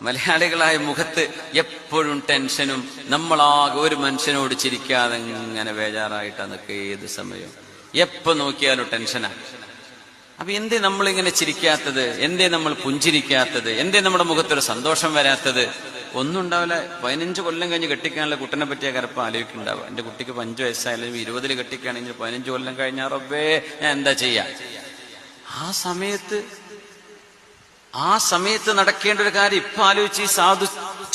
മലയാളികളായ മുഖത്ത് എപ്പോഴും ടെൻഷനും, നമ്മളാകെ ഒരു മനുഷ്യനോട് ചിരിക്കാതെ ഇങ്ങനെ ബേജാറായിട്ടാണ് നിൽക്കുക. ഏത് സമയവും എപ്പോ നോക്കിയാലും ടെൻഷനാ. അപ്പൊ എന്തേ നമ്മളിങ്ങനെ ചിരിക്കാത്തത്? എന്തേ നമ്മൾ പുഞ്ചിരിക്കാത്തത്? എന്തേ നമ്മുടെ മുഖത്തൊരു സന്തോഷം വരാത്തത്? ഒന്നും ഉണ്ടാവില്ല. 15 കൊല്ലം കഴിഞ്ഞ് കെട്ടിക്കാനുള്ള കുട്ടനെ പറ്റിയ കരപ്പം ആലോചിക്കുന്നുണ്ടാവുക. എന്റെ കുട്ടിക്ക് 5 വയസ്സായാലും 20 കെട്ടിക്കുകയാണെങ്കിൽ 15 കൊല്ലം കഴിഞ്ഞാൽ റബ്ബേ ഞാൻ എന്താ ചെയ്യാ? ആ സമയത്ത് നടക്കേണ്ട ഒരു കാര്യം ഇപ്പൊ ആലോചിച്ച് ഈ സാധു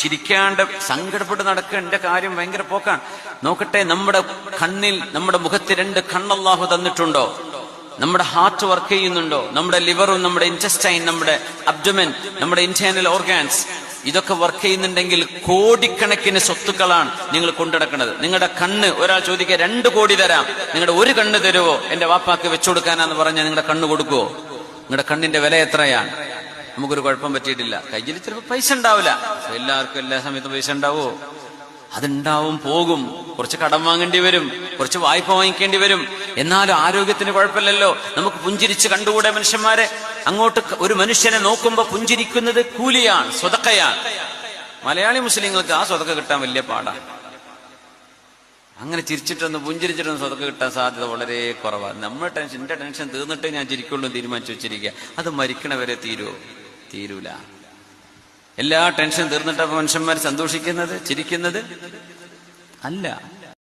ചിരിക്കാണ്ട് സങ്കടപ്പെട്ട് നടക്കേണ്ട കാര്യം ഭയങ്കര പോക്കാണ്. നോക്കട്ടെ, നമ്മുടെ കണ്ണിൽ, നമ്മുടെ മുഖത്ത് 2 കണ്ണല്ലാഹു തന്നിട്ടുണ്ടോ? നമ്മുടെ ഹാർട്ട് വർക്ക് ചെയ്യുന്നുണ്ടോ? നമ്മുടെ ലിവറും നമ്മുടെ ഇൻറ്റസ്റ്റൈൻ, നമ്മുടെ അബ്ഡോമൻ, നമ്മുടെ ഇന്റേണൽ ഓർഗാൻസ് ഇതൊക്കെ വർക്ക് ചെയ്യുന്നുണ്ടെങ്കിൽ കോടിക്കണക്കിന് സ്വത്തുക്കളാണ് നിങ്ങൾ കൊണ്ടുനടക്കുന്നത്. നിങ്ങളുടെ കണ്ണ്, ഒരാൾ ചോദിക്കുക 2 കോടി തരാം, നിങ്ങളുടെ 1 കണ്ണ് തരുവോ? എന്റെ വാപ്പാക്ക് വെച്ചുകൊടുക്കാനാന്ന് പറഞ്ഞാൽ നിങ്ങളുടെ കണ്ണ് കൊടുക്കുവോ? നിങ്ങളുടെ കണ്ണിന്റെ വില എത്രയാണ്? നമുക്കൊരു കുഴപ്പം പറ്റിയിട്ടില്ല. കയ്യിൽ ചിലപ്പോൾ പൈസ ഉണ്ടാവില്ല. എല്ലാവർക്കും എല്ലാ സമയത്തും പൈസ ഉണ്ടാവോ? അതുണ്ടാവും, പോകും. കുറച്ച് കടം വാങ്ങേണ്ടി വരും, കുറച്ച് വായ്പ വാങ്ങിക്കേണ്ടി വരും. എന്നാലും ആരോഗ്യത്തിന് കുഴപ്പമില്ലല്ലോ. നമുക്ക് പുഞ്ചിരിച്ച് കണ്ടുകൂടെ മനുഷ്യന്മാരെ? അങ്ങോട്ട് ഒരു മനുഷ്യനെ നോക്കുമ്പോ പുഞ്ചിരിക്കുന്നത് കൂലിയാണ്, സ്വതക്കയാണ്. മലയാളി മുസ്ലിങ്ങൾക്ക് ആ സ്വതക്ക കിട്ടാൻ വലിയ പാടാണ്. അങ്ങനെ ചിരിച്ചിട്ടൊന്ന് പുഞ്ചിരിച്ചിട്ടൊന്ന് സ്വതക്ക കിട്ടാൻ സാധ്യത വളരെ കുറവാണ്. നമ്മുടെ ടെൻഷൻ, എന്റെ ടെൻഷൻ തീർന്നിട്ടേ ഞാൻ ചിരിക്കുള്ളൂ തീരുമാനിച്ചു വെച്ചിരിക്കുക. അത് മരിക്കണവരെ തീരൂല. എല്ലാ ടെൻഷൻ തീർന്നിട്ടപ്പോ മനുഷ്യന്മാർ സന്തോഷിക്കുന്നത്, ചിരിക്കുന്നത് അല്ല.